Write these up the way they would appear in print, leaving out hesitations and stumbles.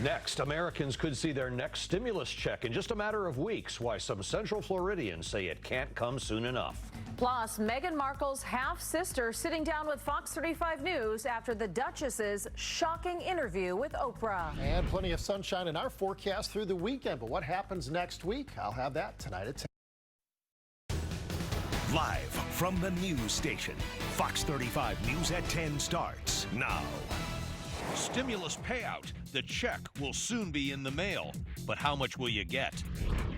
Next, Americans could see their next stimulus check in just a matter of weeks. Why some Central Floridians say it can't come soon enough. Plus, Meghan Markle's half-sister sitting down with Fox 35 News after the Duchess's shocking interview with Oprah. And plenty of sunshine in our forecast through the weekend. But what happens next week? I'll have that tonight at 10. Live from the news station, Fox 35 News at 10 starts now. Stimulus payout. The check will soon be in the mail. But how much will you get?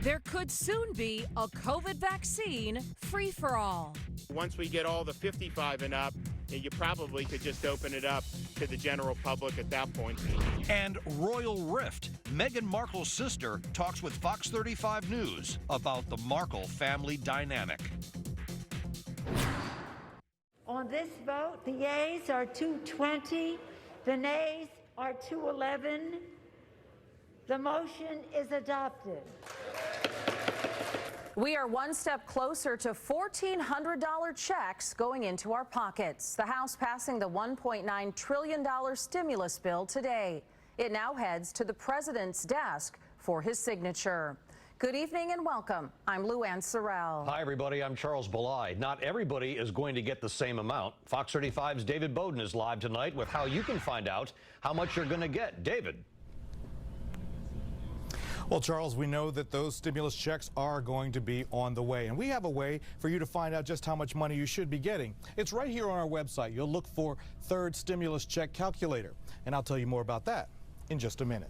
There could soon be a COVID vaccine free-for-all. Once we get all the 55 and up, you probably could just open it up to the general public at that point. And Royal Rift. Meghan Markle's sister talks with Fox 35 News about the Markle family dynamic. On this vote, the yeas are 220, the nays are 211. The motion is adopted. We are one step closer to $1,400 checks going into our pockets. The House passing the $1.9 trillion stimulus bill today. It now heads to the president's desk for his signature. Good evening and welcome. I'm Luann Sorrell. Hi, everybody. I'm Charles Belay. Not everybody is going to get the same amount. Fox 35's David Bowden is live tonight with how you can find out how much you're going to get. David. Well, Charles, we know that those stimulus checks are going to be on the way, and we have a way for you to find out just how much money you should be getting. It's right here on our website. You'll look for Third Stimulus Check Calculator, and I'll tell you more about that in just a minute.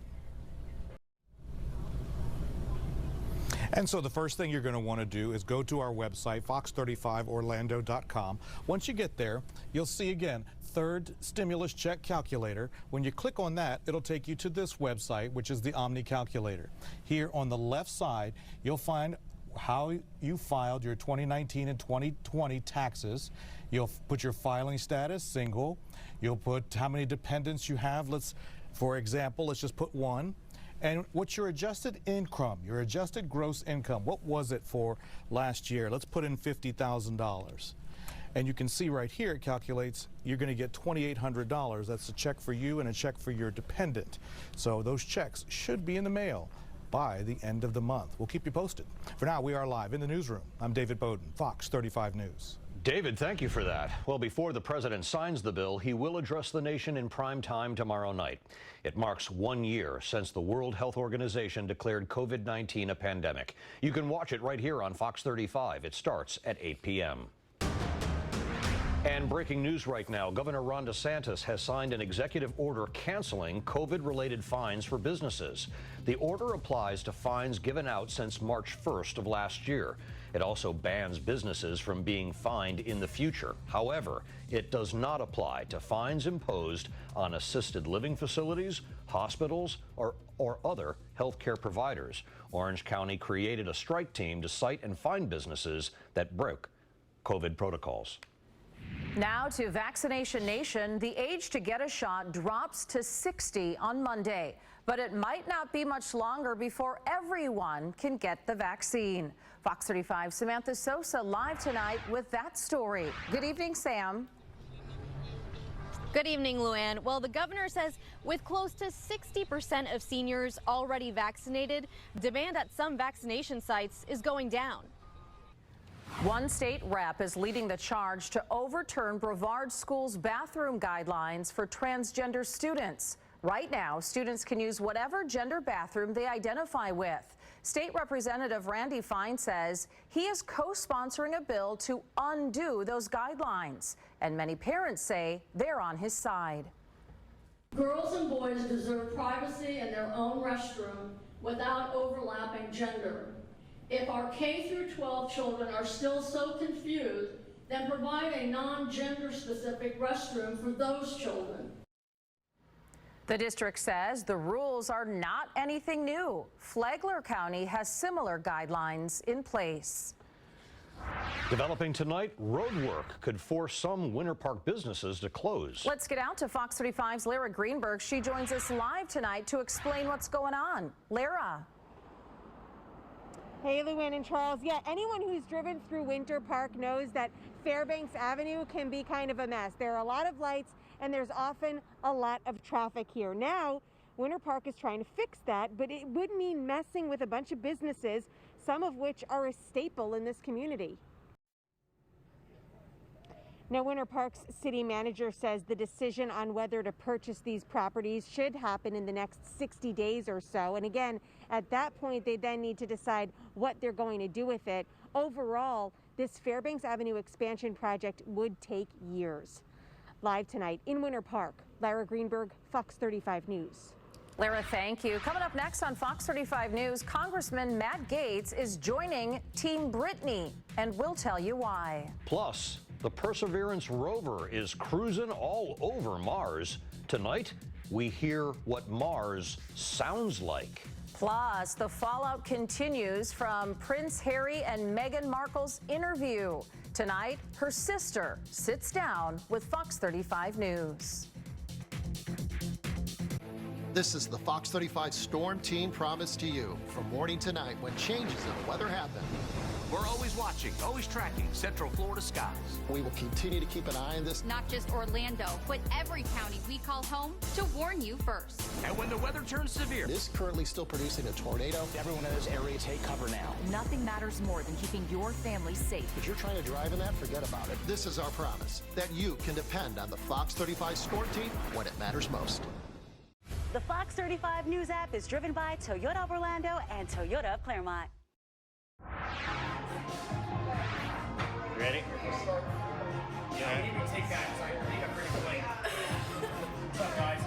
And so the first thing you're going to want to do is go to our website, fox35orlando.com. Once you get there, you'll see again, Third Stimulus Check Calculator. When you click on that, it'll take you to this website, which is the Omni Calculator. Here on the left side, you'll find how you filed your 2019 and 2020 taxes. You'll put your filing status, single. You'll put how many dependents you have. For example, let's just put one. And what's your adjusted income, your adjusted gross income? What was it for last year? Let's put in $50,000. And you can see right here, it calculates you're going to get $2,800. That's a check for you and a check for your dependent. So those checks should be in the mail by the end of the month. We'll keep you posted. For now, we are live in the newsroom. I'm David Bowden, Fox 35 News. David, thank you for that. Well, before the president signs the bill, he will address the nation in prime time tomorrow night. It marks 1 year since the World Health Organization declared COVID-19 a pandemic. You can watch it right here on Fox 35. It starts at 8 p.m. And breaking news right now, Governor Ron Desantis has signed an executive order canceling COVID-related fines for businesses. The order applies to fines given out since March 1st of last year. It also bans businesses from being fined in the future. However, it does not apply to fines imposed on assisted living facilities, hospitals, or other healthcare providers. Orange County created a strike team to cite and fine businesses that broke COVID protocols. Now to Vaccination Nation. The age to get a shot drops to 60 on Monday, but it might not be much longer before everyone can get the vaccine. Fox 35's Samantha Sosa live tonight with that story. Good evening, Sam. Good evening, Luann. Well, the governor says with close to 60% of seniors already vaccinated, demand at some vaccination sites is going down. One state rep is leading the charge to overturn Brevard School's bathroom guidelines for transgender students. Right now, students can use whatever gender bathroom they identify with. State Representative Randy Fine says he is co-sponsoring a bill to undo those guidelines, and many parents say they're on his side. Girls and boys deserve privacy in their own restroom without overlapping gender. If our K through 12 children are still so confused, then provide a non-gender specific restroom for those children. The district says the rules are not anything new. Flagler County has similar guidelines in place. Developing tonight, road work could force some Winter Park businesses to close. Let's get out to Fox 35's Lara Greenberg. She joins us live tonight to explain what's going on. Lara. Hey, Luann and Charles. Yeah, anyone who's driven through Winter Park knows that Fairbanks Avenue can be kind of a mess. There are a lot of lights and there's often a lot of traffic here. Now, Winter Park is trying to fix that, but it would mean messing with a bunch of businesses, some of which are a staple in this community. Now, Winter Park's city manager says the decision on whether to purchase these properties should happen in the next 60 days or so. And again, at that point, they then need to decide what they're going to do with it. Overall, this Fairbanks Avenue expansion project would take years. Live tonight in Winter Park, Lara Greenberg, Fox 35 News. Lara, thank you. Coming up next on Fox 35 News, Congressman Matt Gaetz is joining Team Brittany, and we'll tell you why. Plus, the Perseverance rover is cruising all over Mars. Tonight, we hear what Mars sounds like. Plus, the fallout continues from Prince Harry and Meghan Markle's interview. Tonight, her sister sits down with Fox 35 News. This is the Fox 35 Storm Team promise to you. From morning to night, when changes in the weather happen, we're always watching, always tracking Central Florida skies. we will continue to keep an eye on this. Not just Orlando, but every county we call home to warn you first. And when the weather turns severe, It is currently still producing a tornado. Everyone in those areas, take cover now. Nothing matters more than keeping your family safe. If you're trying to drive in that, forget about it. This is our promise, that you can depend on the Fox 35 Storm Team when it matters most. The Fox 35 News app is driven by Toyota of Orlando and Toyota of Claremont. You ready? Yeah, you need to take that. Sorry, I think I'm pretty late. What's up, guys?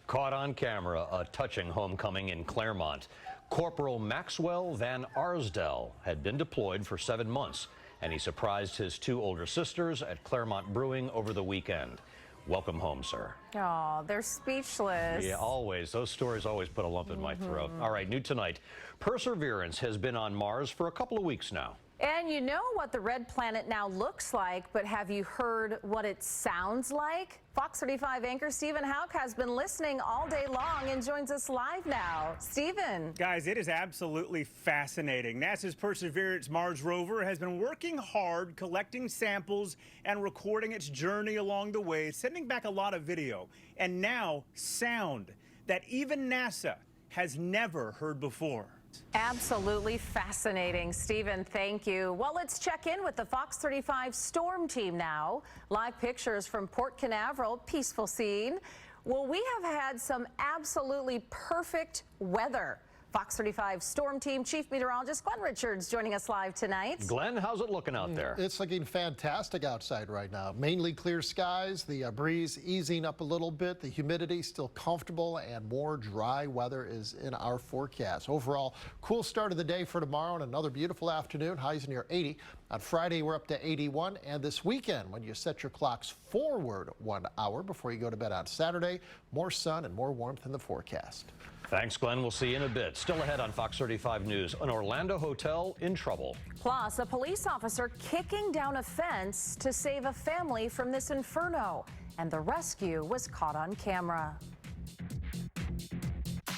Caught on camera, a touching homecoming in Claremont. Corporal Maxwell Van Arsdell had been deployed for 7 months, and he surprised his 2 older sisters at Claremont Brewing over the weekend. Welcome home, sir. Oh, they're speechless. Yeah, always. Those stories always put a lump in my throat. All right, new tonight. Perseverance has been on Mars for a couple of weeks now. And you know what the red planet now looks like, but have you heard what it sounds like? Fox 35 anchor Stephen Houck has been listening all day long and joins us live now. Stephen. Guys, it is absolutely fascinating. NASA's Perseverance Mars rover has been working hard collecting samples and recording its journey along the way, sending back a lot of video and now sound that even NASA has never heard before. Absolutely fascinating. Stephen, thank you. Well, let's check in with the Fox 35 Storm Team now. Live pictures from Port Canaveral, peaceful scene. Well, we have had some absolutely perfect weather. Fox 35 Storm Team Chief Meteorologist Glenn Richards joining us live tonight. Glenn, how's it looking out there? It's looking fantastic outside right now. Mainly clear skies, the breeze easing up a little bit, the humidity still comfortable, and more dry weather is in our forecast. Overall, cool start of the day for tomorrow and another beautiful afternoon. Highs near 80. On Friday, we're up to 81. And this weekend, when you set your clocks forward 1 hour before you go to bed on Saturday, more sun and more warmth in the forecast. Thanks, Glenn. We'll see you in a bit. Still ahead on Fox 35 News, an Orlando hotel in trouble. Plus, a police officer kicking down a fence to save a family from this inferno. And the rescue was caught on camera.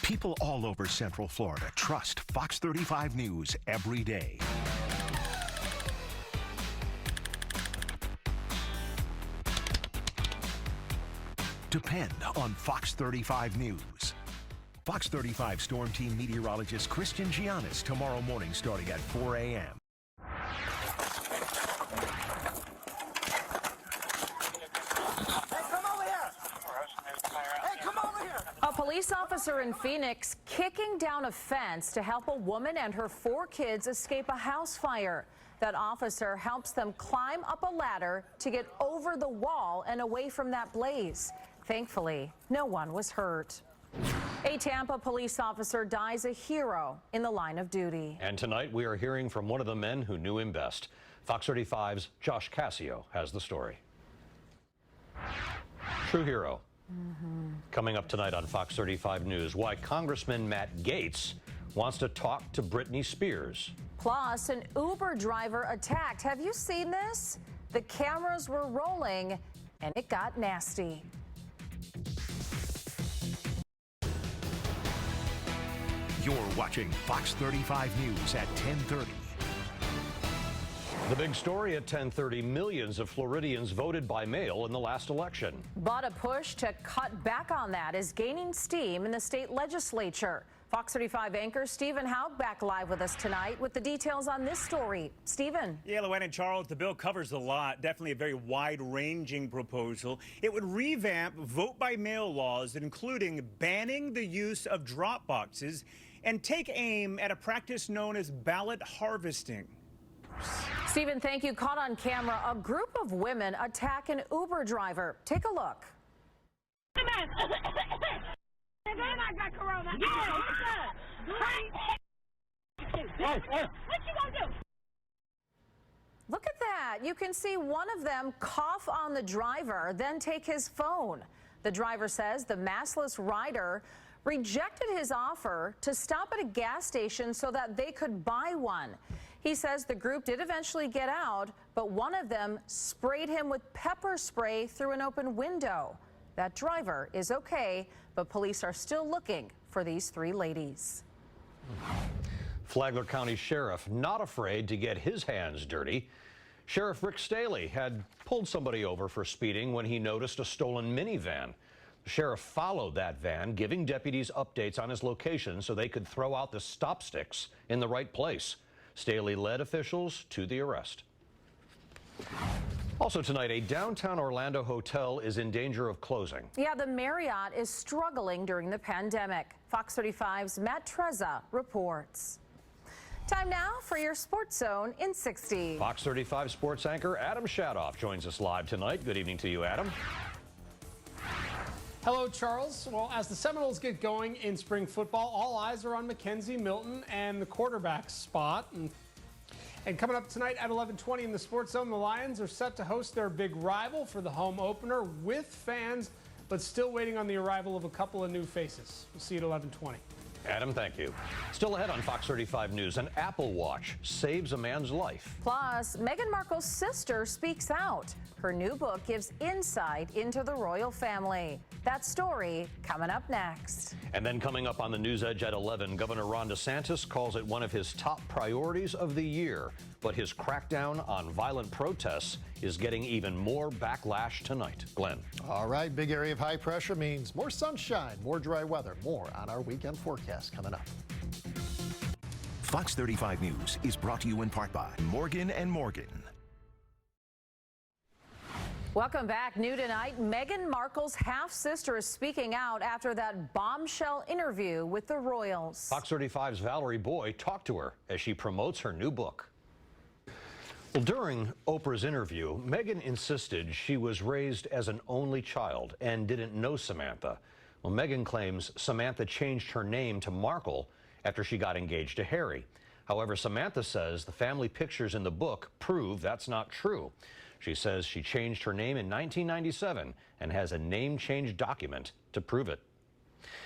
People all over Central Florida trust Fox 35 News every day. Depend on Fox 35 News. Fox 35 Storm Team meteorologist Christian Giannis tomorrow morning starting at 4 a.m. A police officer in Phoenix kicking down a fence to help a woman and her 4 kids escape a house fire. That officer helps them climb up a ladder to get over the wall and away from that blaze. Thankfully, no one was hurt. A Tampa police officer dies a hero in the line of duty. And tonight we are hearing from one of the men who knew him best. Fox 35's Josh Cassio has the story. True hero. Coming up tonight on Fox 35 News, why Congressman Matt Gaetz wants to talk to Britney Spears. Plus, an Uber driver attacked. Have you seen this? The cameras were rolling and it got nasty. You're watching Fox 35 News at 10:30. The big story at 10:30, millions of Floridians voted by mail in the last election. But a push to cut back on that is gaining steam in the state legislature. Fox 35 anchor Stephen Haug back live with us tonight with the details on this story. Stephen. Yeah, Luann and Charles, the bill covers a lot. Definitely a very wide-ranging proposal. It would revamp vote-by-mail laws, including banning the use of drop boxes and take aim at a practice known as ballot harvesting. Stephen, thank you. Caught on camera, a group of women attack an Uber driver. Take a look. And then I got corona. Yeah, what's up? What you gonna do? Look at that. You can see one of them cough on the driver, then take his phone. The driver says the maskless rider rejected his offer to stop at a gas station so that they could buy one. He says the group did eventually get out, but one of them sprayed him with pepper spray through an open window. That driver is okay, but police are still looking for these three ladies. Flagler County Sheriff not afraid to get his hands dirty. Sheriff Rick Staley had pulled somebody over for speeding when he noticed a stolen minivan. The sheriff followed that van, giving deputies updates on his location so they could throw out the stop sticks in the right place. Staley led officials to the arrest. Also tonight, a downtown Orlando hotel is in danger of closing. Yeah, the Marriott is struggling during the pandemic. Fox 35's Matt Trezza reports. Time now for your Sports Zone in 60. Fox 35 sports anchor Adam Shadoff joins us live tonight. Good evening to you, Adam. Hello, Charles. Well, as the Seminoles get going in spring football, all eyes are on Mackenzie Milton and the quarterback spot. And coming up tonight at 11:20 in the Sports Zone, the Lions are set to host their big rival for the home opener with fans, but still waiting on the arrival of a couple of new faces. We'll see you at 11:20. Adam, thank you. Still ahead on Fox 35 News, an Apple Watch saves a man's life. Plus, Meghan Markle's sister speaks out. Her new book gives insight into the royal family. That story coming up next. And then coming up on the News Edge at 11, Governor Ron DeSantis calls it one of his top priorities of the year. But his crackdown on violent protests is getting even more backlash tonight. Glenn. All right, big area of high pressure means more sunshine, more dry weather. More on our weekend forecast coming up. Fox 35 News is brought to you in part by Morgan & Morgan. Welcome back. New tonight, Meghan Markle's half-sister is speaking out after that bombshell interview with the royals. Fox 35's Valerie Boy talked to her as she promotes her new book. Well, during Oprah's interview, Meghan insisted she was raised as an only child and didn't know Samantha. Well, Meghan claims Samantha changed her name to Markle after she got engaged to Harry. However, Samantha says the family pictures in the book prove that's not true. She says she changed her name in 1997 and has a name change document to prove it.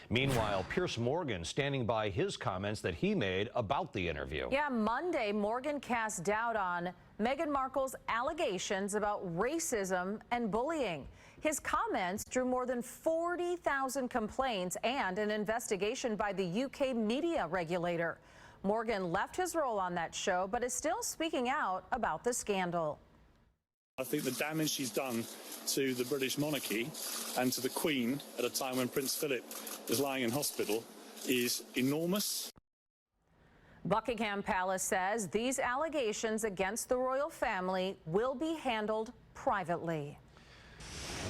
Meanwhile, Piers Morgan standing by his comments that he made about the interview. Yeah, Monday, Morgan cast doubt on Meghan Markle's allegations about racism and bullying. His comments drew more than 40,000 complaints and an investigation by the UK media regulator. Morgan left his role on that show, but is still speaking out about the scandal. I think the damage she's done to the British monarchy and to the Queen at a time when Prince Philip is lying in hospital is enormous. Buckingham Palace says these allegations against the royal family will be handled privately.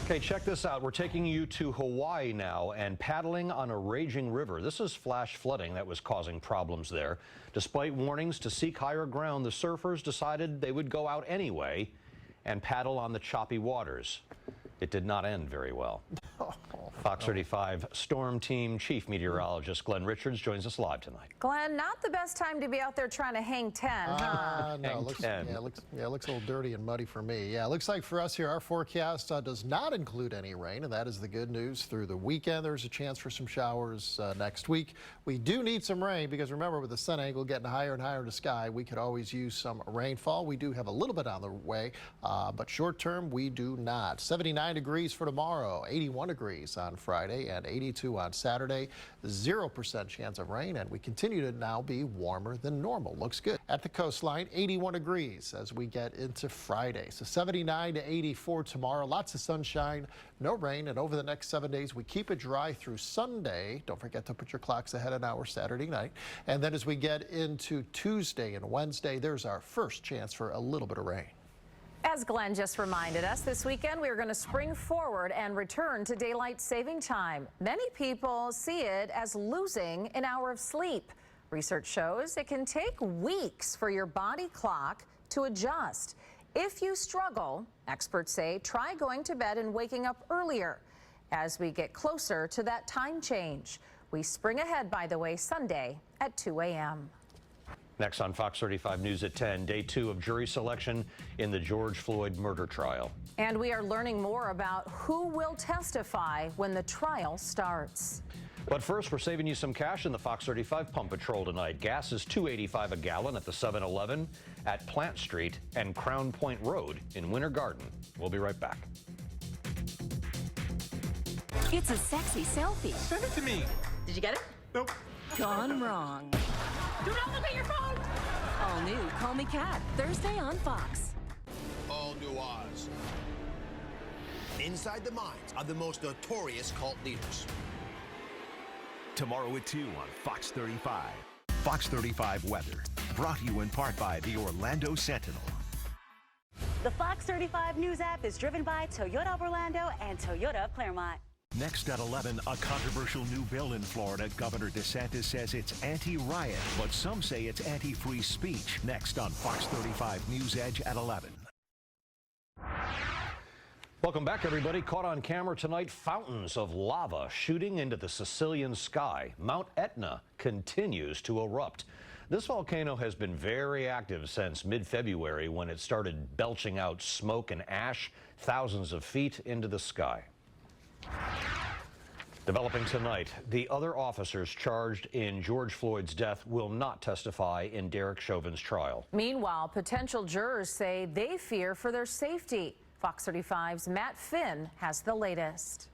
Okay, check this out. We're taking you to Hawaii now and paddling on a raging river. This is flash flooding that was causing problems there. Despite warnings to seek higher ground, the surfers decided they would go out anyway and paddle on the choppy waters. It did not end very well. Fox 35 Storm Team Chief Meteorologist Glenn Richards joins us live tonight. Glenn, not the best time to be out there trying to hang 10, huh? No, it looks a little dirty and muddy for me. Yeah, it looks like for us here, our forecast does not include any rain, and that is the good news. Through the weekend, there's a chance for some showers next week. We do need some rain because remember, with the sun angle getting higher and higher in the sky, we could always use some rainfall. We do have a little bit on the way, but short term, we do not. 79 degrees for tomorrow, 81 degrees degrees on Friday and 82 on Saturday. 0% chance of rain, and we continue to now be warmer than normal. Looks good. At the coastline, 81 degrees as we get into Friday. So 79 to 84 tomorrow. Lots of sunshine, no rain, and over the next 7 days, we keep it dry through Sunday. Don't forget to put your clocks ahead an hour Saturday night. And then as we get into Tuesday and Wednesday, there's our first chance for a little bit of rain. As Glenn just reminded us, this weekend we are going to spring forward and return to daylight saving time. Many people see it as losing an hour of sleep. Research shows it can take weeks for your body clock to adjust. If you struggle, experts say, try going to bed and waking up earlier as we get closer to that time change. We spring ahead, by the way, Sunday at 2 a.m. Next on Fox 35 News at 10, day 2 of jury selection in the George Floyd murder trial. And we are learning more about who will testify when the trial starts. But first, we're saving you some cash in the Fox 35 Pump Patrol tonight. Gas is $2.85 a gallon at the 7-Eleven at Plant Street and Crown Point Road in Winter Garden. We'll be right back. It's a sexy selfie. Send it to me. Did you get it? Nope. Gone wrong. Do not look at your phone! All new Call Me Kat, Thursday on Fox. All new Oz. Inside the minds of the most notorious cult leaders. Tomorrow at 2 on Fox 35. Fox 35 weather, brought to you in part by the Orlando Sentinel. The Fox 35 News app is driven by Toyota of Orlando and Toyota of Claremont. Next at 11, a controversial new bill in Florida. Governor Desantis says it's anti-riot, but some say it's anti-free speech. Next on Fox 35 News Edge at 11. Welcome back, everybody. Caught on camera tonight, fountains of lava shooting into the Sicilian sky. Mount Etna continues to erupt. This volcano has been very active since mid-February when it started belching out smoke and ash thousands of feet into the sky. Developing tonight, the other officers charged in George Floyd's death will not testify in Derek Chauvin's trial. Meanwhile, potential jurors say they fear for their safety. Fox 35's Matt Finn has the latest.